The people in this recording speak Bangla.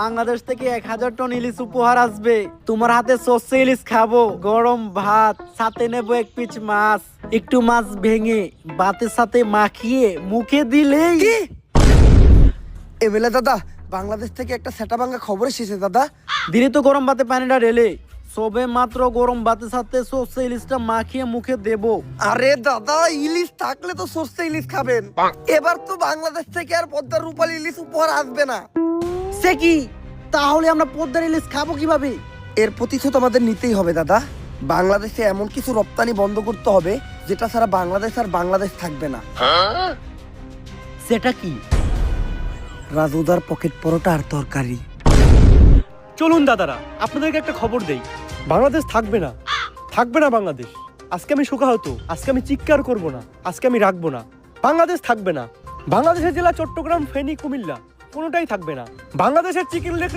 বাংলাদেশ থেকে 1000 টন ইলিশ উপহার আসবে। তোমার হাতে সর্ষে ইলিশ খাবো, গরম ভাত, সাথে নেবো 1 পিস মাছ। একটু মাছ ভেঙে ভাতের সাথে মাখিয়ে মুখে দিলেই। এমএলএ দাদা, বাংলাদেশ থেকে একটা সেটা ভাঙা খবর এসেছে দাদা। ধীরে তো গরম ভাতে পানিটা ঢেলে সবে মাত্র গরম ভাতের সাথে সর্ষে ইলিশটা মাখিয়ে মুখে দেবো। আরে দাদা, ইলিশ থাকলে তো সর্ষে ইলিশ খাবেন। এবার তো বাংলাদেশ থেকে আর পদ্মার রূপালী ইলিশ উপহার আসবে না। সে কি? তাহলে আমরা পদ্মার ইলিশ খাবো কিভাবে? এর প্রতিশোধ আমাদের নিতেই হবে দাদা। বাংলাদেশে এমন কিছু রপ্তানি বন্ধ করতে হবে যেটা ছাড়া বাংলাদেশ আর বাংলাদেশ থাকবে না। সেটা কি? রাজুদার পকেট পরোটা আর তরকারি। চলুন দাদারা, আপনাদেরকে একটা খবর দেই। বাংলাদেশ থাকবে না, থাকবে না বাংলাদেশ। আজকে আমি শোকাহত, আজকে আমি চিৎকার করব না, আজকে আমি রাখবো না। বাংলাদেশ থাকবে না। বাংলাদেশের জেলা চট্টগ্রাম, ফেনী, কুমিল্লা কোনোটাই থাকবে না। বাংলাদেশের চিকেন লেগ